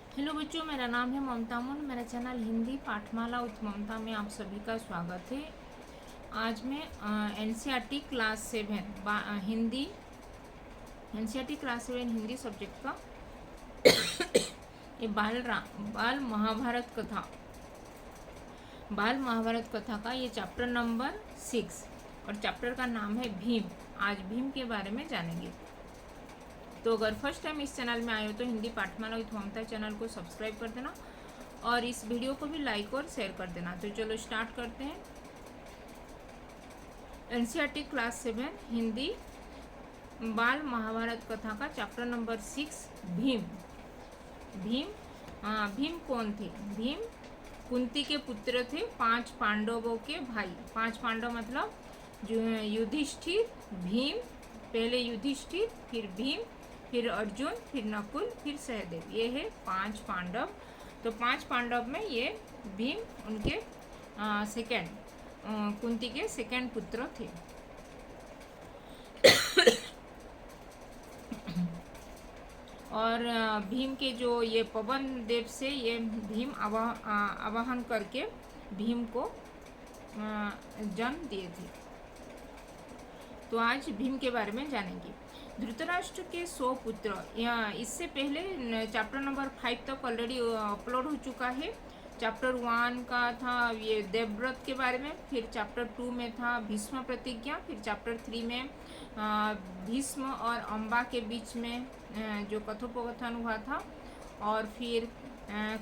Hello बच्चों, मेरा नाम है ममता मुन। मेरा चैनल हिंदी पाठमाला विथ ममता में आप सभी का स्वागत है। आज मैं NCERT class 7 Hindi NCERT class 7 Hindi subject का ये बाल महाभारत कथा का ये चैप्टर नंबर 6 और चैप्टर का नाम है भीम। आज भीम के बारे में जानेंगे। तो अगर फर्स्ट टाइम इस चैनल में आए हो तो हिंदी पाठमाला विथ ममता चैनल को सब्सक्राइब कर देना और इस वीडियो को भी लाइक और शेयर कर देना। तो चलो स्टार्ट करते हैं। एनसीईआरटी क्लास 7 हिंदी बाल महाभारत कथा का चैप्टर नंबर 6 भीम। भीम कौन थे? भीम कुंती के पुत्र थे, 5 पांडवों के भाई। 5 पांडव मतलब युधिष्ठिर, भीम, पहले युधिष्ठिर, फिर भीम, फिर अर्जुन, फिर नकुल, फिर सहदेव। ये है 5 पांडव। तो 5 पांडव में ये भीम उनके सेकेंड कुंती के सेकेंड पुत्र थे। और भीम के जो ये पवन देव से ये भीम आवाहन करके भीम को जन्म दिए थे। तो आज भीम के बारे में जानेंगे। धृतराष्ट्र के 100 पुत्र, इससे पहले चैप्टर नंबर 5 तक ऑलरेडी अपलोड हो चुका है। चैप्टर 1 का था ये देवव्रत के बारे में, फिर चैप्टर 2 में था भीष्म प्रतिज्ञा, फिर चैप्टर 3 में भीष्म और अम्बा के बीच में जो कथोपकथन हुआ था, और फिर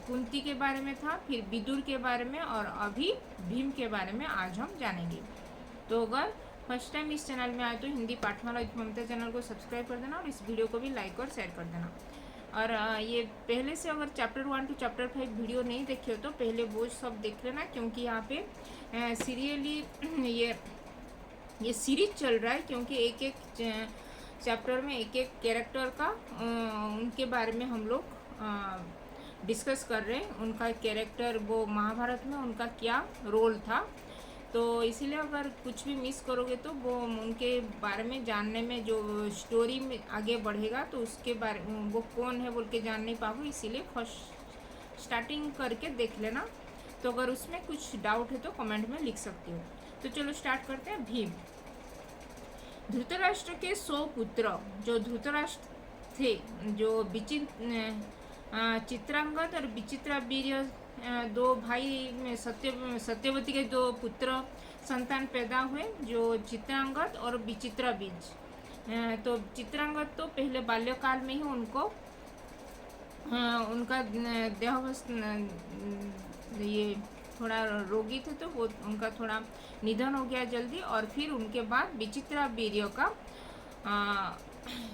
कुंती के बारे में था, फिर विदुर के बारे में, और अभी भीम के बारे में आज हम जानेंगे। तो अगर फर्स्ट टाइम इस चैनल में आए तो हिंदी पाठमाला विथ ममता चैनल को सब्सक्राइब कर देना और इस वीडियो को भी लाइक और शेयर कर देना। और ये पहले से अगर चैप्टर 1 टू चैप्टर 5 वीडियो नहीं देखे हो तो पहले वो सब देख लेना, क्योंकि यहाँ पे सीरियली ये सीरीज चल रहा है, क्योंकि एक एक चैप्टर में एक एक कैरेक्टर का उनके बारे में हम लोग डिस्कस कर रहे हैं। उनका कैरेक्टर वो महाभारत में उनका क्या रोल था, तो इसीलिए अगर कुछ भी मिस करोगे तो वो उनके बारे में जानने में जो स्टोरी में आगे बढ़ेगा तो उसके बारे वो कौन है बोल के जान नहीं पाओगे। इसीलिए फर्स्ट स्टार्टिंग करके देख लेना। तो अगर उसमें कुछ डाउट है तो कमेंट में लिख सकते हो। तो चलो स्टार्ट करते हैं। भीम। धृतराष्ट्र के 100 पुत्र, जो धृतराष्ट्र थे, जो चित्रांगद और विचित्रावीर्य दो भाई में सत्यवती के 2 पुत्र संतान पैदा हुए, जो चित्रांगद और विचित्राबीज। तो चित्रांगद तो पहले बाल्यकाल में ही उनका देहावस्थ ये थोड़ा रोगी थे, तो वो उनका थोड़ा निधन हो गया जल्दी। और फिर उनके बाद विचित्रावीर्य का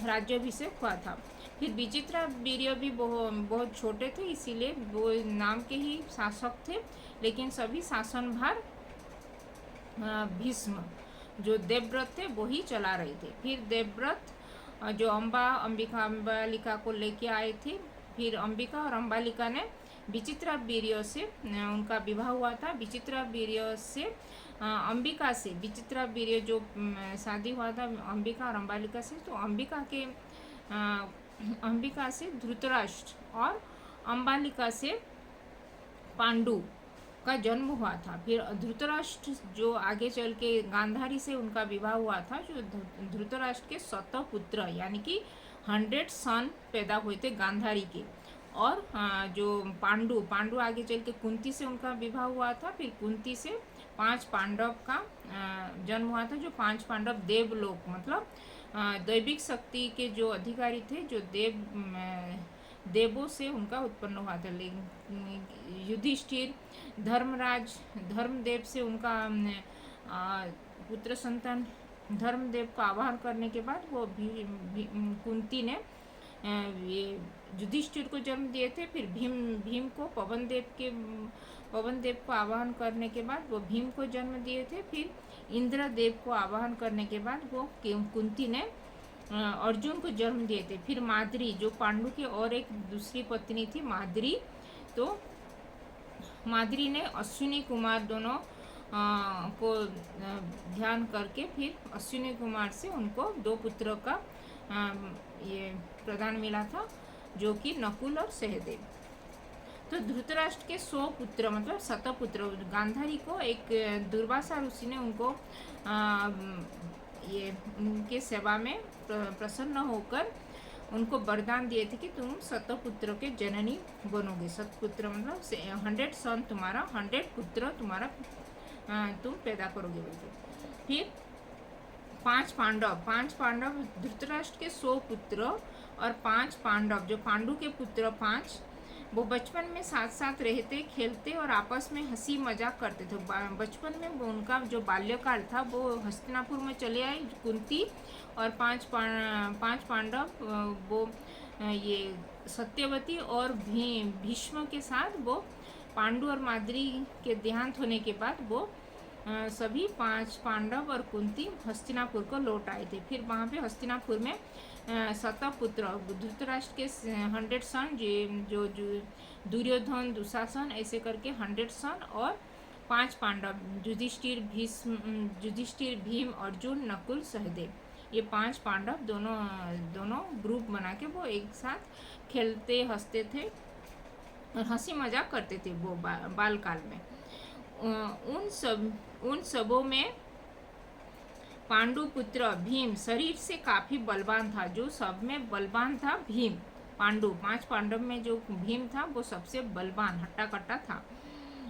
राज्याभिषेक हुआ था। फिर विचित्रावीर्य भी बहुत छोटे थे, इसीलिए वो नाम के ही शासक थे, लेकिन सभी शासनभार भीष्म जो देवव्रत थे वो ही चला रहे थे। फिर देवव्रत जो अंबालिका को लेके आए थे, फिर अंबिका और अंबालिका ने विचित्रावीर्य से उनका विवाह हुआ था। विचित्रावीर्य से अंबिका से विचित्रावीर्य जो शादी हुआ था अंबिका और अंबालिका से, तो अंबिका से धृतराष्ट्र और अंबालिका से पांडु का जन्म हुआ था। फिर धृतराष्ट्र जो आगे चल के गांधारी से उनका विवाह हुआ था, जो धृतराष्ट्र के 100 पुत्र यानी कि 100 सन पैदा हुए थे गांधारी के। और जो पांडु आगे चल के कुंती से उनका विवाह हुआ था। फिर कुंती से 5 पांडव का जन्म हुआ था, जो 5 पांडव देवलोक मतलब दैविक शक्ति के जो अधिकारी थे, जो देवों से उनका उत्पन्न हुआ था। युधिष्ठिर, धर्मराज, धर्मदेव से उनका पुत्र संतान धर्मदेव को आवाहन करने के बाद वो कुंती ने ये युधिष्ठिर को जन्म दिए थे। फिर भीम को पवन देव को आवाहन करने के बाद वो भीम को जन्म दिए थे। फिर इंद्रदेव को आवाहन करने के बाद वो कुंती ने अर्जुन को जन्म दिए थे। फिर माद्री जो पांडु की और एक दूसरी पत्नी थी माद्री, तो माद्री ने अश्विनी कुमार दोनों को ध्यान करके फिर अश्विनी कुमार से उनको 2 पुत्रों का ये प्रदान मिला था, जो कि नकुल और सहदेव। तो धृतराष्ट्र के 100 पुत्र मतलब शतपुत्र, गांधारी को एक दुर्वासा ऋषि ने उनको ये उनके सेवा में प्रसन्न होकर उनको वरदान दिए थे कि तुम शतपुत्र के जननी बनोगे। शतपुत्र मतलब 100 सन तुम्हारा, 100 पुत्र तुम्हारा तुम पैदा करोगे बोलते। फिर 5 पांडव धृतराष्ट्र के 100 पुत्र और 5 पांडव, जो पांडु के पुत्र 5, वो बचपन में साथ साथ रहते, खेलते और आपस में हंसी मजाक करते थे। बचपन में वो उनका जो बाल्यकाल था वो हस्तिनापुर में चले आए। कुंती और 5 पांडव वो ये सत्यवती और भीष्म के साथ वो पांडु और माद्री के देहांत होने के बाद वो सभी 5 पांडव और कुंती हस्तिनापुर को लौट आए थे। फिर वहाँ पे हस्तिनापुर में शतपुत्र धृतराष्ट्र के 100 सन, जो दुर्योधन, दुशासन, ऐसे करके 100 सन और 5 पांडव युधिष्ठिर, भीम, अर्जुन, नकुल, सहदेव, ये 5 पांडव दोनों ग्रुप बना के वो एक साथ खेलते हंसते थे और हंसी मजाक करते थे वो बाल काल में। उन सबों में पांडु पुत्र भीम शरीर से काफी बलवान था। जो सब में बलवान था भीम, 5 पांडव में जो भीम था वो सबसे बलवान हट्टा कट्टा था।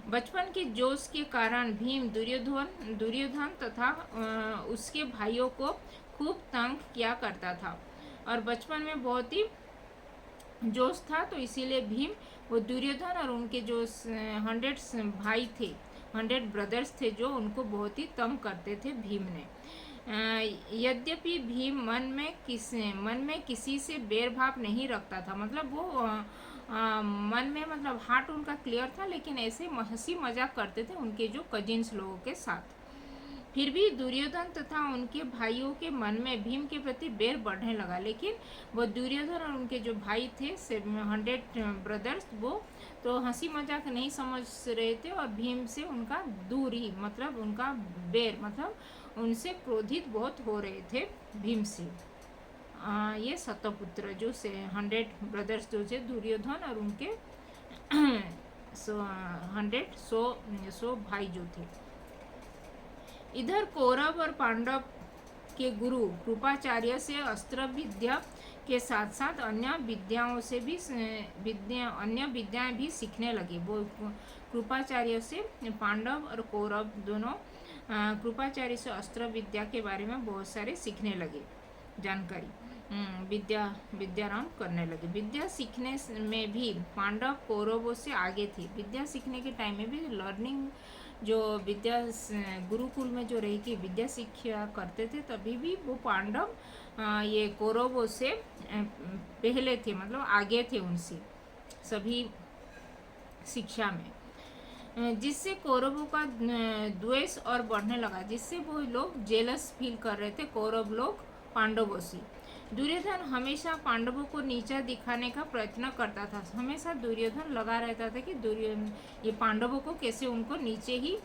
बचपन के जोश के कारण भीम दुर्योधन तथा उसके भाइयों को खूब तंग किया करता था और बचपन में बहुत ही जोश था, तो इसीलिए भीम वो दुर्योधन और उनके जो 100 भाई थे, 100 ब्रदर्स थे, जो उनको बहुत ही तंग करते थे भीम ने। यद्यपि भीम मन में किसी से बैर भाव नहीं रखता था, मतलब वो मन में मतलब हार्ट उनका क्लियर था, लेकिन ऐसे हंसी मजाक करते थे उनके जो कजिन्स लोगों के साथ। फिर भी दुर्योधन तथा उनके भाइयों के मन में भीम के प्रति बैर बढ़ने लगा, लेकिन वो दुर्योधन और उनके जो भाई थे 100 ब्रदर्स, वो तो हंसी मजाक नहीं समझ रहे थे और भीम से उनका दूरी मतलब उनका बैर मतलब उनसे क्रोधित बहुत हो रहे थे भीम से। ये शतपुत्र जो 100 ब्रदर्स जो थे दुर्योधन और उनके 100 भाई जो थे। इधर कौरव और पांडव के गुरु कृपाचार्य से अस्त्र विद्या के साथ साथ अन्य विद्याएं भी सीखने लगे। वो कृपाचार्य से पांडव और कौरव दोनों कृपाचार्य से अस्त्र विद्या के बारे में बहुत सारे सीखने लगे, जानकारी विद्याराम करने लगे। विद्या सीखने में भी पांडव कौरवों से आगे थे। विद्या सीखने के टाइम में भी लर्निंग जो विद्या गुरुकुल में जो रह के विद्या शिक्षा करते थे, तभी भी वो पांडव ये कौरवों से पहले थे, मतलब आगे थे उनसे सभी शिक्षा में, जिससे कौरवों का द्वेष और बढ़ने लगा, जिससे वो लोग जेलस फील कर रहे थे कौरव लोग पांडवों से। दुर्योधन हमेशा पांडवों को नीचा दिखाने का प्रयत्न करता था। हमेशा दुर्योधन लगा रहता था कि ये पांडवों को कैसे उनको नीचे ही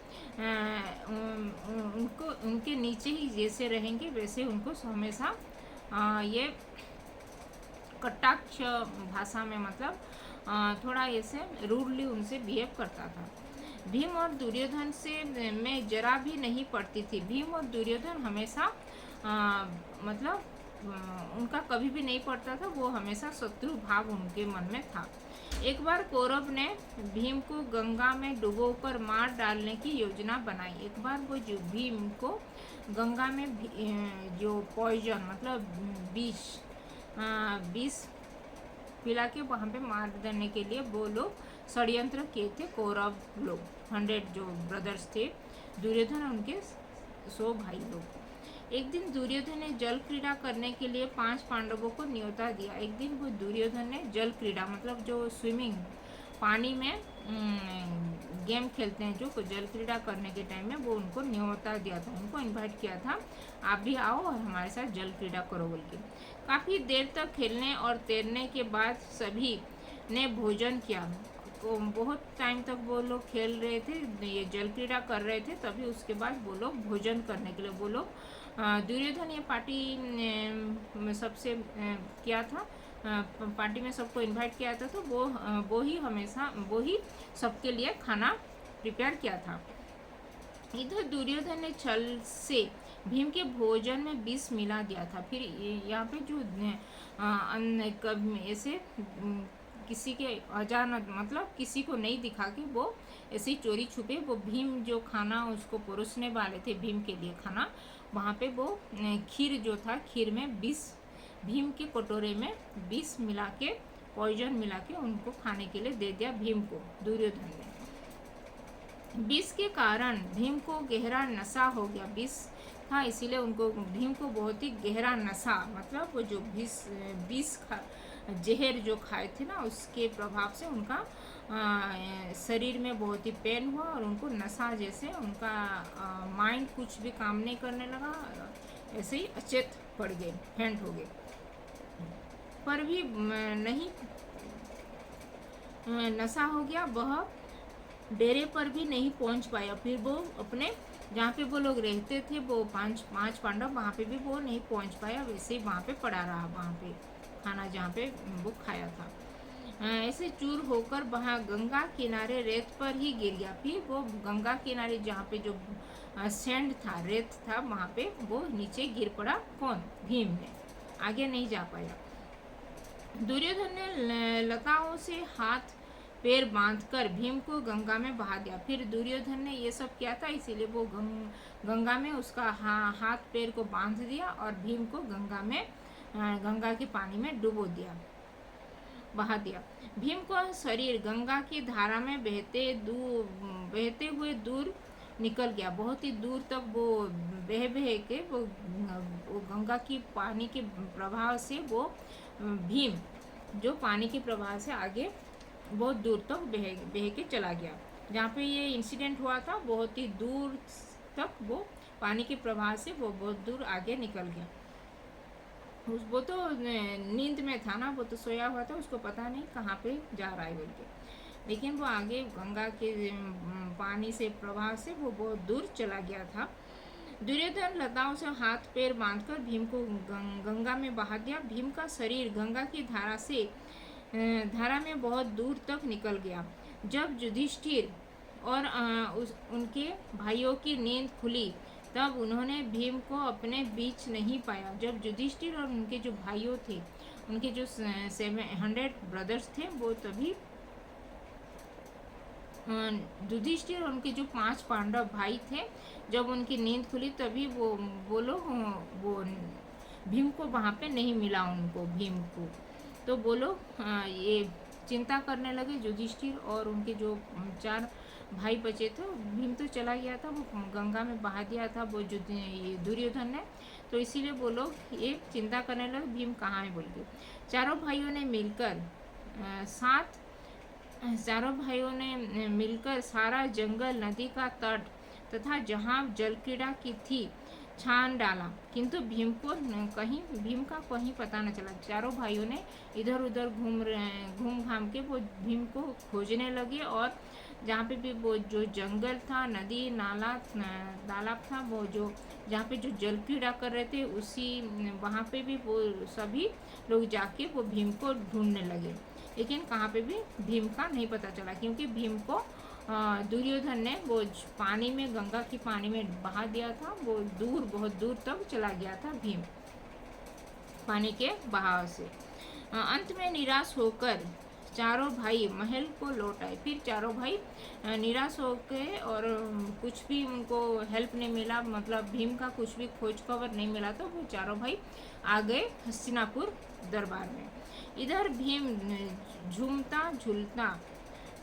उनके नीचे ही जैसे रहेंगे वैसे उनको हमेशा ये कटाक्ष भाषा में मतलब थोड़ा ऐसे रूडली उनसे बिहेव करता था। भीम और दुर्योधन से में जरा भी नहीं पड़ती थी। भीम और दुर्योधन हमेशा मतलब उनका कभी भी नहीं पड़ता था, वो हमेशा शत्रु भाव उनके मन में था। एक बार कौरव ने भीम को गंगा में डुबोकर मार डालने की योजना बनाई। एक बार वो जो भीम को गंगा में जो पॉइजन मतलब विष पिला के वहाँ पे मार देने के लिए वो लोग षड्यंत्र किए थे कौरव लोग, 100 जो ब्रदर्स थे दुर्योधन और उनके 100 भाई लोग। एक दिन दुर्योधन ने जल क्रीड़ा करने के लिए 5 पांडवों को न्योता दिया। एक दिन वो दुर्योधन ने जल क्रीड़ा मतलब जो स्विमिंग पानी में गेम खेलते हैं, जो जल क्रीड़ा करने के टाइम में वो उनको न्योता दिया था, उनको इनवाइट किया था, आप भी आओ और हमारे साथ जल क्रीड़ा करो बोल के। काफ़ी देर तक खेलने और तैरने के बाद सभी ने भोजन किया। बहुत टाइम तक वो लोग खेल रहे थे, ये जल क्रीड़ा कर रहे थे, तभी उसके बाद वो लोग भोजन करने के लिए वो लोग दुर्योधन ये पार्टी सबसे किया था, पार्टी में सबको इनवाइट किया था, तो वो ही हमेशा वो ही सबके लिए खाना प्रिपेयर किया था। इधर दुर्योधन ने छल से भीम के भोजन में विष मिला दिया था। फिर यहाँ पे जो ऐसे किसी के अचानक, मतलब किसी को नहीं दिखा के वो ऐसे ही चोरी छुपे वो भीम जो खाना उसको परोसने वाले थे, भीम के लिए खाना, वहाँ पे वो खीर जो था, खीर में विष, भीम के कटोरे में विष मिला के, पॉइजन मिला के उनको खाने के लिए दे दिया भीम को, दुर्योधन ने। विष के कारण भीम को गहरा नशा हो गया। विष था इसीलिए उनको, भीम को बहुत ही गहरा नशा, मतलब वो जो विष जहर जो खाए थे ना, उसके प्रभाव से उनका शरीर में बहुत ही पेन हुआ और उनको नशा जैसे, उनका माइंड कुछ भी काम नहीं करने लगा, ऐसे ही अचेत पड़ गए, फेंट हो गए। पर भी नहीं नशा हो गया, वह डेरे पर भी नहीं पहुंच पाया। फिर वो अपने जहाँ पे वो लोग रहते थे, वो पांच पांडव, वहाँ पे भी वो नहीं पहुंच पाया, वैसे ही वहाँ पे पड़ा रहा, वहाँ पे खाना जहाँ पे वो खाया था। ऐसे चूर होकर वहाँ गंगा किनारे रेत पर ही गिर गया। फिर वो गंगा किनारे जहाँ पे जो सैंड था, रेत था, वहाँ पे वो नीचे गिर पड़ा। कौन? भीम ने आगे नहीं जा पाया। दुर्योधन ने लताओं से हाथ पैर बांधकर भीम को गंगा में बहा दिया। फिर दुर्योधन ने ये सब किया था, इसीलिए वो गंगा में उसका हाथ पैर को बांध दिया और भीम को गंगा के पानी में डुबो दिया, बहा दिया। भीम का शरीर गंगा की धारा में बहते हुए दूर निकल गया। बहुत ही दूर तक वो बह के वो गंगा की पानी के प्रभाव से वो भीम जो पानी के प्रभाव से आगे बहुत दूर तक बह के चला गया। जहाँ पे ये इंसिडेंट हुआ था, बहुत ही दूर तक वो पानी के प्रभाव से वो बहुत दूर आगे निकल गया। वो तो नींद में था ना, वो तो सोया हुआ था, उसको पता नहीं कहाँ पे जा रहा है बोल के, लेकिन वो आगे गंगा के पानी से प्रभाव से वो बहुत दूर चला गया था। दुर्योधन लताओं से हाथ पैर बांधकर भीम को गंगा में बहा दिया। भीम का शरीर गंगा की धारा में बहुत दूर तक निकल गया। जब युधिष्ठिर और उनके भाइयों की नींद खुली, तब उन्होंने भीम को अपने बीच नहीं पाया। जब युधिष्ठिर और उनके जो भाइयों थे, उनके जो 700 ब्रदर्स थे, वो तभी युधिष्ठिर और उनके जो 5 पांडव भाई थे, जब उनकी नींद खुली तभी वो लोग वो भीम को वहाँ पे नहीं मिला उनको, भीम को। तो वो लोग ये चिंता करने लगे, युधिष्ठिर और उनके जो 4 भाई बचे थे। भीम तो चला गया था, वो गंगा में बहा दिया था वो दुर्योधन ने, तो इसीलिए वो लोग ये चिंता करने लगे भीम कहाँ है बोल के। चारों भाइयों ने मिलकर सारा जंगल, नदी का तट तथा जहाँ जल क्रीड़ा की थी छान डाला, किंतु भीम का कहीं पता न चला। चारों भाइयों ने इधर उधर घूम घाम के वो भीम को खोजने लगे, और जहाँ पे भी वो जो जंगल था, नदी नाला तालाब था, वो जो जहाँ पे जो जल क्रीड़ा कर रहे थे, उसी वहाँ पे भी वो सभी लोग जाके वो भीम को ढूंढने लगे, लेकिन कहाँ पे भी भीम का नहीं पता चला, क्योंकि भीम को दुर्योधन ने वो पानी में, गंगा की पानी में बहा दिया था। वो बहुत दूर तक चला गया था भीम पानी के बहाव से। अंत में निराश होकर चारों भाई महल को लौट आए। फिर चारों भाई निराश होकर, और कुछ भी उनको हेल्प नहीं मिला, मतलब भीम का कुछ भी खोज खबर नहीं मिला, तो वो चारों भाई आ गए हस्तिनापुर दरबार में। इधर भीम झूमता झूलता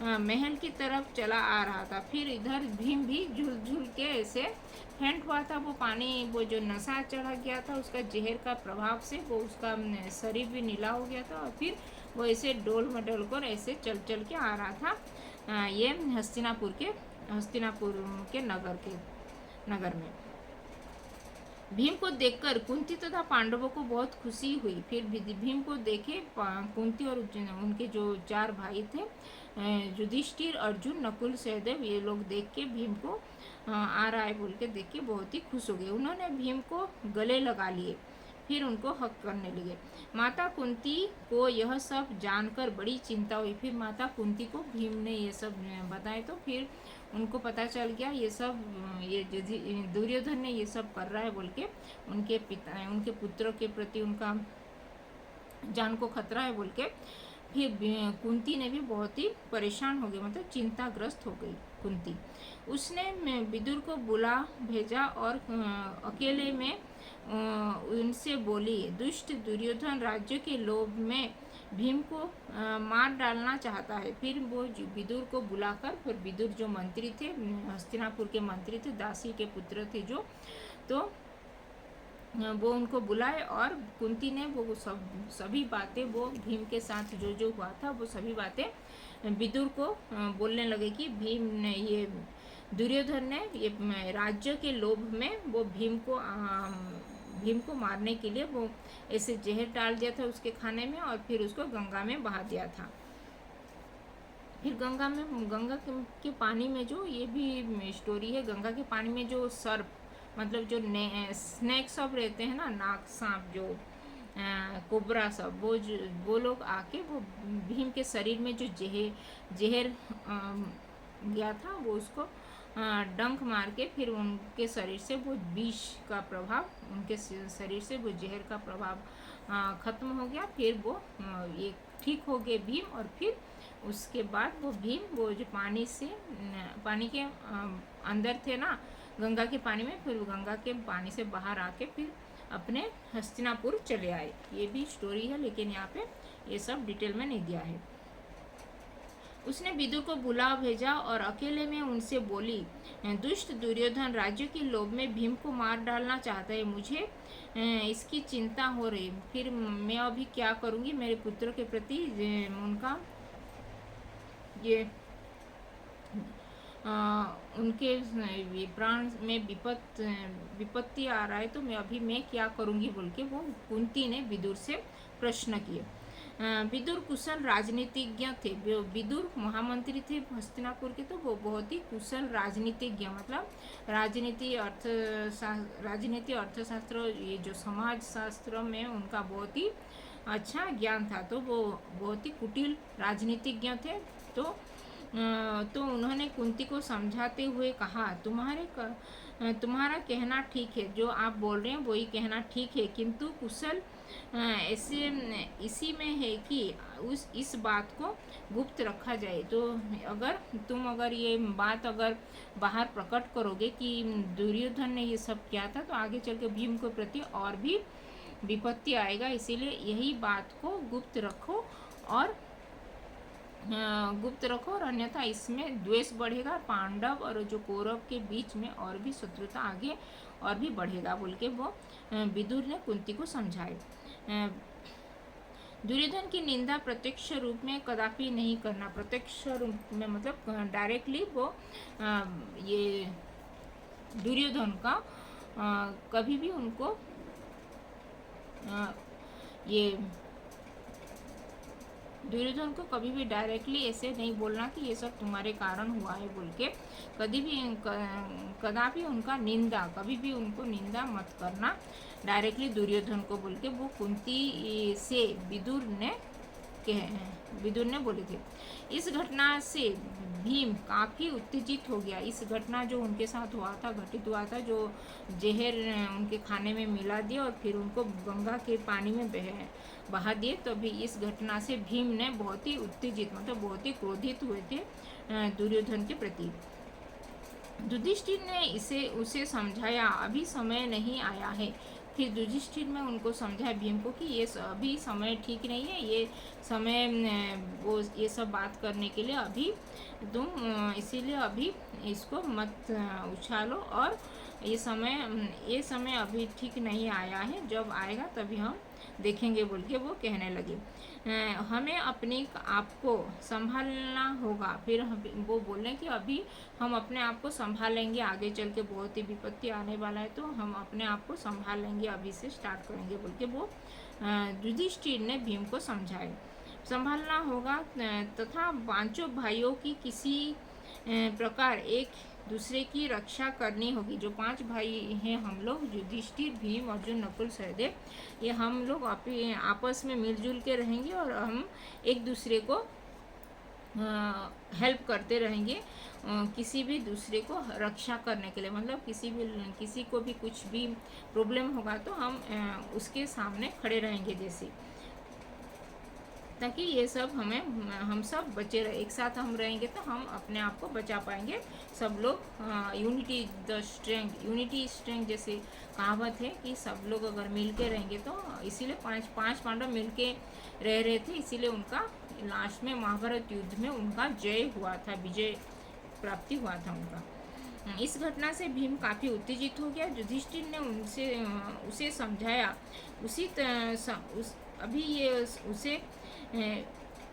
महल की तरफ चला आ रहा था। फिर इधर भीम भी झूल झूल के ऐसे फेंट हुआ था। वो पानी, वो जो नशा चढ़ा गया था उसका जहर का प्रभाव से वो उसका शरीर भी नीला हो गया था, और फिर वो ऐसे डोल मडोल कर ऐसे चल चल के आ रहा था ये हस्तिनापुर के नगर में। भीम को देखकर कुंती तथा पांडवों को बहुत खुशी हुई। फिर भीम को देखे कुंती और उनके जो 4 भाई थे, युधिष्ठिर, अर्जुन, नकुल, सहदेव, ये लोग देख के भीम को आ रहा है बोल के देख के बहुत ही खुश हो गए। उन्होंने भीम को गले लगा लिए। फिर उनको हक करने लगे। माता कुंती को यह सब जानकर बड़ी चिंता हुई। फिर माता कुंती को भीम ने ये सब बताए तो फिर उनको पता चल गया ये सब, ये दुर्योधन ने ये सब कर रहा है बोल के, उनके पिता, उनके पुत्रों के प्रति उनका जान को खतरा है बोल के। फिर कुंती ने भी बहुत ही परेशान हो गई, मतलब चिंताग्रस्त हो गई कुंती। उसने विदुर को बुला भेजा और अकेले में उनसे बोली, दुष्ट दुर्योधन राज्य के लोभ में भीम को मार डालना चाहता है। फिर वो विदुर को बुलाकर, फिर विदुर जो मंत्री थे, हस्तिनापुर के मंत्री थे, दासी के पुत्र थे जो, तो वो उनको बुलाए और कुंती ने वो सभी बातें, वो भीम के साथ जो जो हुआ था वो सभी बातें विदुर को बोलने लगे कि भीम ने, ये दुर्योधन ने ये राज्य के लोभ में वो भीम को मारने के लिए वो ऐसे जहर डाल दिया था उसके खाने में और फिर उसको गंगा में बहा दिया था। फिर गंगा के पानी में जो, ये भी स्टोरी है, गंगा के पानी में जो सर्प, मतलब जो स्नैक सब रहते हैं ना, नाग सांप जो कोबरा सब, वो लोग आके वो भीम के शरीर में जो जहर गया था वो उसको डंक मार के फिर उनके शरीर से वो विष का प्रभाव, उनके शरीर से वो जहर का प्रभाव खत्म हो गया। फिर वो ये ठीक हो गए भीम, और फिर उसके बाद वो भीम वो जो पानी के अंदर थे ना गंगा के पानी में, फिर गंगा के पानी से बाहर आके फिर अपने हस्तिनापुर चले आए। ये भी स्टोरी है लेकिन यहाँ पे ये सब डिटेल में नहीं दिया है। उसने विदुर को बुला भेजा और अकेले में उनसे बोली, दुष्ट दुर्योधन राज्य के लोभ में भीम को मार डालना चाहता है, मुझे इसकी चिंता हो रही। फिर मैं अभी क्या करूँगी, मेरे पुत्र के प्रति उनका ये उनके प्राण में विपत्ति आ रहा है, तो मैं क्या करूँगी बोल के वो कुंती ने विदुर से प्रश्न किए। विदुर कुशल राजनीतिज्ञ थे, विदुर महामंत्री थे हस्तिनापुर के, तो वो बहुत ही कुशल राजनीतिज्ञ, मतलब राजनीति अर्थशास्त्र, ये जो समाज शास्त्र में उनका बहुत ही अच्छा ज्ञान था, तो वो बहुत ही कुटिल राजनीतिज्ञ थे। तो उन्होंने कुंती को समझाते हुए कहा, तुम्हारा कहना ठीक है, जो आप बोल रहे हैं वही कहना ठीक है, किंतु कुशल ऐसे इसी में है कि इस बात को गुप्त रखा जाए। तो अगर ये बात अगर बाहर प्रकट करोगे कि दुर्योधन ने ये सब किया था, तो आगे चल के भीम के प्रति और भी विपत्ति आएगा, इसीलिए यही बात को गुप्त रखो और अन्यथा इसमें द्वेष बढ़ेगा, पांडव और जो कौरव के बीच में और भी शत्रुता आगे और भी बढ़ेगा बोल के वो विदुर ने कुंती को समझाए। दुर्योधन की निंदा प्रत्यक्ष रूप में कदापि नहीं करना, प्रत्यक्ष रूप में मतलब डायरेक्टली वो ये दुर्योधन का कभी भी उनको ये दुर्योधन को कभी भी डायरेक्टली ऐसे नहीं बोलना कि ये सब तुम्हारे कारण हुआ है बोल के, कदापि उनका निंदा, कभी भी उनको निंदा मत करना डायरेक्टली दुर्योधन को बोल के वो कुंती से विदुर ने बोले थे। इस घटना से भीम काफ़ी उत्तेजित हो गया। इस घटना जो उनके साथ घटित हुआ था, जो जहर उनके खाने में मिला दिया और फिर उनको गंगा के पानी में बहा दिए, तो भी इस घटना से भीम ने बहुत ही उत्तेजित, मतलब बहुत ही क्रोधित हुए थे दुर्योधन के प्रति। युधिष्ठिर ने उसे समझाया, अभी समय नहीं आया है। फिर युधिष्ठिर में उनको समझाया भीम को कि ये अभी समय ठीक नहीं है, ये समय वो ये सब बात करने के लिए अभी तुम इसीलिए अभी इसको मत उछालो, और ये समय अभी ठीक नहीं आया है, जब आएगा तभी हम देखेंगे बोल के वो कहने लगे। हमें अपने आप को संभालना होगा। फिर वो बोले कि अभी हम अपने आप को संभाल लेंगे, आगे चल के बहुत ही विपत्ति आने वाला है, तो हम अपने आप को संभाल लेंगे, अभी से स्टार्ट करेंगे बोल के वो युधिष्ठिर ने भीम को समझाए। संभालना होगा तथा पांचों भाइयों की किसी प्रकार एक दूसरे की रक्षा करनी होगी। जो 5 भाई हैं हम लोग, युधिष्ठिर, भीम, अर्जुन, नकुल, सहदेव, ये हम लोग आपस में मिलजुल के रहेंगे और हम एक दूसरे को हेल्प करते रहेंगे, किसी भी दूसरे को रक्षा करने के लिए। मतलब किसी को भी कुछ भी प्रॉब्लम होगा तो हम उसके सामने खड़े रहेंगे, जैसे, ताकि ये सब हम सब बचे रहे। एक साथ हम रहेंगे तो हम अपने आप को बचा पाएंगे सब लोग। Unity the strength, unity strength जैसे कहावत है कि सब लोग अगर मिल के रहेंगे तो, इसीलिए पांच पांडव मिल के रह रहे थे, इसीलिए उनका लास्ट में महाभारत युद्ध में उनका जय हुआ था, विजय प्राप्ति हुआ था उनका। इस घटना से भीम काफ़ी उत्तेजित हो गया। युधिष्ठिर ने उसे समझाया, अभी ये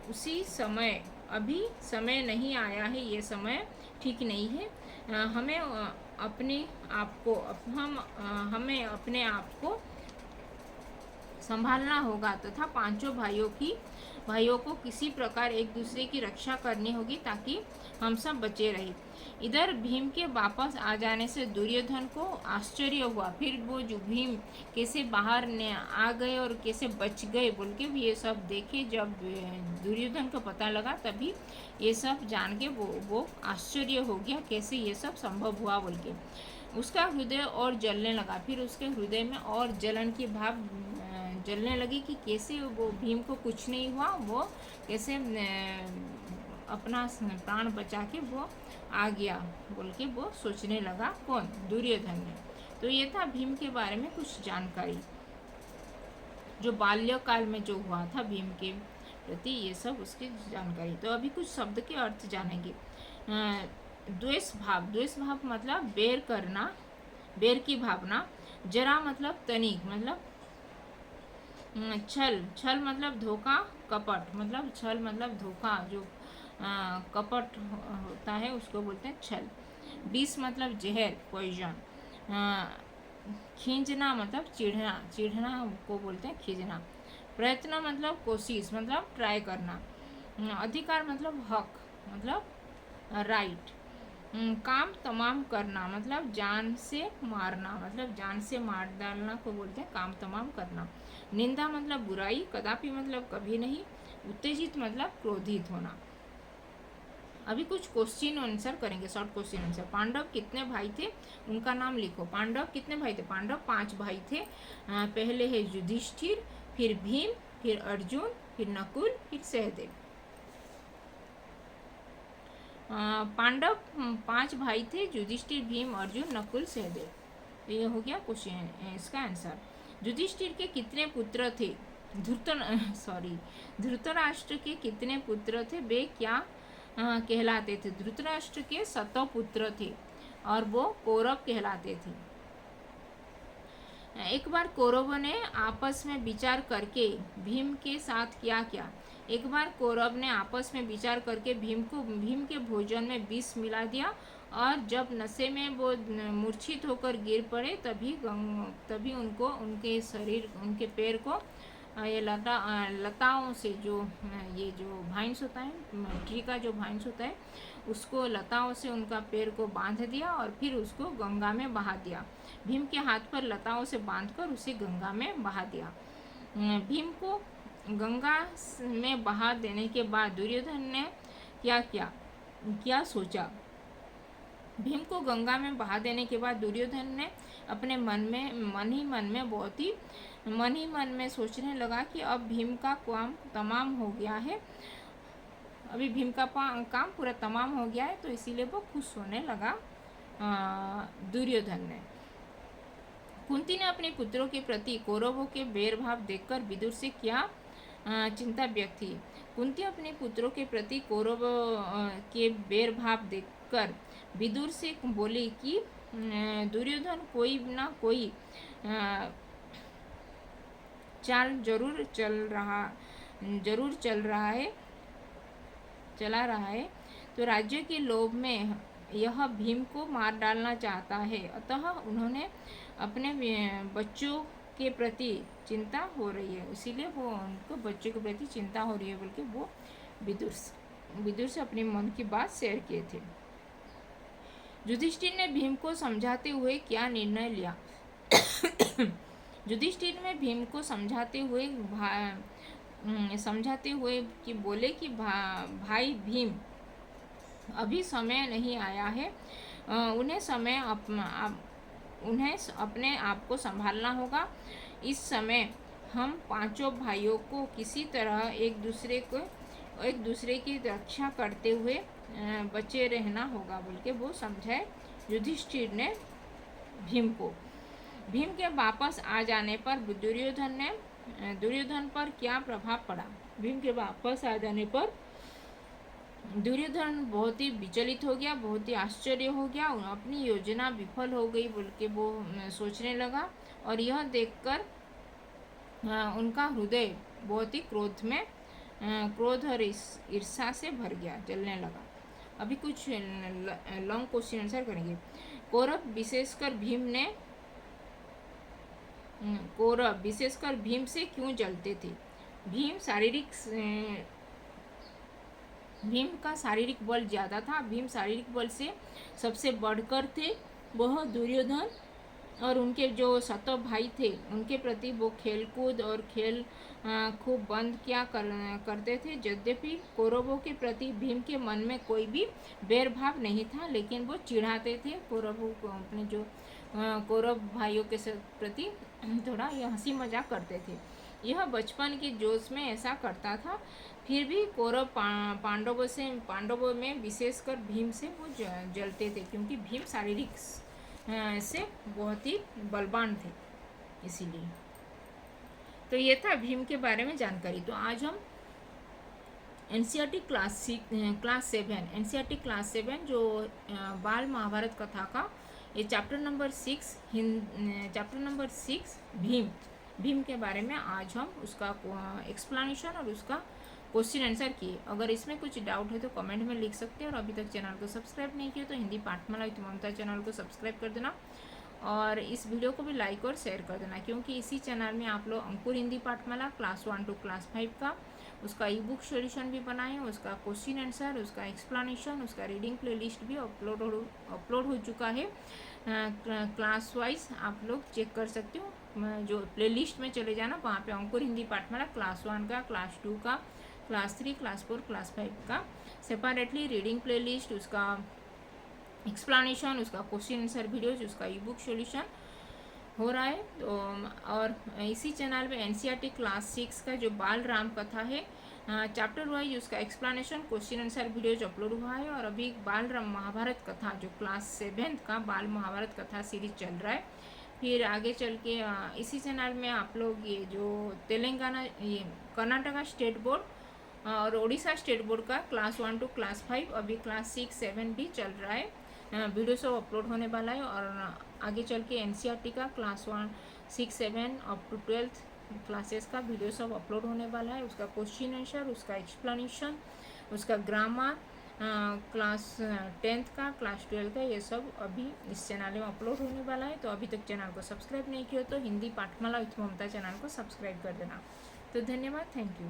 उसी समय, अभी समय नहीं आया है, ये समय ठीक नहीं है। हमें अपने आप को संभालना होगा तथा पांचों भाइयों को किसी प्रकार एक दूसरे की रक्षा करनी होगी ताकि हम सब बचे रहे। इधर भीम के वापस आ जाने से दुर्योधन को आश्चर्य हुआ। फिर वो जो भीम कैसे बाहर आ गए और कैसे बच गए बोल के ये सब देखे। जब दुर्योधन को पता लगा तभी ये सब जान के वो आश्चर्य हो गया, कैसे ये सब संभव हुआ बोल के। उसका हृदय और जलने लगा। फिर उसके हृदय में और जलन की भाव जलने लगी कि कैसे वो भीम को कुछ नहीं हुआ, वो कैसे अपना प्राण बचा के वो आ गया बोल के वो सोचने लगा। कौन? दुर्योधन ने। तो ये था भीम के बारे में कुछ जानकारी, जो बाल्यकाल में जो हुआ था भीम के प्रति, ये सब उसकी जानकारी। तो अभी कुछ शब्द के अर्थ जानेंगे। द्वेष भाव मतलब बैर करना, बैर की भावना। जरा मतलब तनिक, मतलब छल मतलब धोखा, कपट मतलब छल मतलब धोखा, जो कपट होता है उसको बोलते हैं छल। विष मतलब जहर, पॉइजन। खींचना मतलब चिढ़ना को बोलते हैं खींचना। प्रयत्न मतलब कोशिश, मतलब ट्राई करना। अधिकार मतलब हक, मतलब राइट। काम तमाम करना मतलब जान से मारना, मतलब जान से मार डालना को बोलते हैं काम तमाम करना। निंदा मतलब बुराई, कदापि मतलब कभी नहीं। उत्तेजित मतलब क्रोधित होना। अभी कुछ क्वेश्चन आंसर करेंगे, शॉर्ट क्वेश्चन आंसर। पांडव कितने भाई थे, उनका नाम लिखो। पांडव कितने भाई थे? पांडव 5 भाई थे। पहले है युधिष्ठिर, फिर भीम, फिर अर्जुन, फिर नकुल, फिर सहदेव। पांडव 5 भाई थे, युधिष्ठिर, भीम, अर्जुन, नकुल, सहदेव। तो ये हो गया क्वेश्चन, इसका आंसर। युधिष्ठिर के कितने पुत्र थे? धृतराष्ट्र के कितने पुत्र थे? वे क्या कहलाते थे? धृतराष्ट्र के 7 पुत्र थे और वो कौरव कहलाते थे। एक बार कौरवों ने आपस में विचार करके भीम के साथ क्या किया? एक बार कौरव ने आपस में विचार करके भीम के भोजन में विष मिला दिया और जब नशे में वो मूर्छित होकर गिर पड़े तभी उनको उनके पैर को ये लताओं से, जो ये जो भाइंस होता है, ट्री का जो भाइंस होता है, उसको लताओं से उनका पैर को बांध दिया और फिर उसको गंगा में बहा दिया। भीम के हाथ पर लताओं से बांधकर उसे गंगा में बहा दिया। भीम को गंगा में बहा देने के बाद दुर्योधन ने क्या सोचा? भीम को गंगा में बहा देने के बाद दुर्योधन ने अपने मन ही मन में सोचने लगा कि अब भीम का काम तमाम हो गया है, अभी भीम का काम पूरा तमाम हो गया है, तो इसीलिए वो खुश होने लगा दुर्योधन ने। कुंती ने अपने पुत्रों के प्रति कौरवों के बैर भाव देखकर विदुर से क्या चिंता व्यक्त की? कुंती अपने पुत्रों के प्रति कौरव के बैर भाव देखकर विदुर से बोली कि दुर्योधन कोई ना कोई चाल जरूर चला रहा है, तो राज्य के लोभ में यह भीम को मार डालना चाहता है, अतः उन्होंने अपने बच्चों के प्रति चिंता हो रही है, इसीलिए वो उनको बच्चों के प्रति चिंता हो रही है बोल के वो विदुर से अपने मन की बात शेयर किए थे। युधिष्ठिर ने भीम को समझाते हुए क्या निर्णय लिया? युधिष्ठिर ने भीम को समझाते हुए कि बोले कि भाई भीम, अभी समय नहीं आया है। उन्हें अपने आप को संभालना होगा। इस समय हम पांचों भाइयों को किसी तरह एक दूसरे की रक्षा करते हुए बचे रहना होगा बोल के वो समझाए युधिष्ठिर ने भीम को। भीम के वापस आ जाने पर दुर्योधन पर क्या प्रभाव पड़ा? भीम के वापस आ जाने पर दुर्योधन बहुत ही विचलित हो गया, बहुत ही आश्चर्य हो गया। अपनी योजना विफल हो गई बोल के वो सोचने लगा, और यह देखकर उनका हृदय बहुत ही क्रोध और ईर्ष्या से भर गया, जलने लगा। अभी कुछ लॉन्ग क्वेश्चन आंसर करेंगे। कौरव विशेषकर भीम से क्यों जलते थे? भीम का शारीरिक बल ज़्यादा था। भीम शारीरिक बल से सबसे बढ़कर थे। वह दुर्योधन और उनके जो सतों भाई थे उनके प्रति वो खेलकूद और खेल खूब बंद करते थे। यद्यपि कौरवों के प्रति भीम के मन में कोई भी बैरभाव नहीं था, लेकिन वो चिढ़ाते थे कौरवों को, अपने जो कौरव भाइयों के प्रति थोड़ा ये हंसी मजाक करते थे। यह बचपन के जोश में ऐसा करता था। फिर भी कौरव पांडवों में विशेषकर भीम से वो जलते थे, क्योंकि भीम शारीरिक से बहुत ही बलवान थे, इसीलिए। तो ये था भीम के बारे में जानकारी। तो आज हम एनसीईआरटी क्लास 7 जो बाल महाभारत कथा का ये चैप्टर नंबर 6 भीम के बारे में आज हम उसका एक्सप्लेनेशन और उसका क्वेश्चन आंसर किए। अगर इसमें कुछ डाउट है तो कमेंट में लिख सकते हैं, और अभी तक चैनल को सब्सक्राइब नहीं किया तो हिंदी पाठमाला विद ममता चैनल को सब्सक्राइब कर देना, और इस वीडियो को भी लाइक और शेयर कर देना, क्योंकि इसी चैनल में आप लोग अंकुर हिंदी पाठमाला क्लास 1 to क्लास 5 का उसका ई बुक सॉल्यूशन भी बनाए, उसका क्वेश्चन आंसर, उसका एक्सप्लेनेशन, उसका रीडिंग प्लेलिस्ट भी अपलोड हो चुका है। क्लास वाइज आप लोग चेक कर सकते हो। जो प्लेलिस्ट में चले जाना, वहाँ पे अंकुर हिंदी पाठमाला क्लास 1 का, क्लास 2 का, क्लास 3, क्लास 4, क्लास 5 का सेपरेटली रीडिंग प्लेलिस्ट, उसका एक्सप्लेनेशन, उसका क्वेश्चन आंसर वीडियोज, उसका ई बुक सॉल्यूशन हो रहा है। तो और इसी चैनल पे एनसीईआरटी क्लास 6 का जो बाल राम कथा है चैप्टर वाइज उसका explanation, question answer videos upload हुआ है। और अभी बाल राम महाभारत कथा जो क्लास 7 का बाल महाभारत कथा सीरीज चल रहा है। फिर आगे चल के इसी चैनल में आप लोग ये जो ये कर्नाटका स्टेट बोर्ड और उड़ीसा स्टेट बोर्ड का क्लास 1 to क्लास 5, अभी क्लास 6, 7 भी चल रहा है। वीडियो सब अपलोड होने वाला है। और आगे चल के एनसीईआरटी का class 1, 6, 7 up to 12th classes का वीडियो सब अपलोड होने वाला है। उसका क्वेश्चन आंसर, उसका एक्सप्लेनेशन, उसका ग्रामर, क्लास 10th का, क्लास 12th का, ये सब अभी इस चैनल में अपलोड होने वाला है। तो अभी तक चैनल को सब्सक्राइब नहीं किया तो हिंदी पाठमाला विद ममता चैनल को सब्सक्राइब कर देना। तो धन्यवाद, थैंक यू।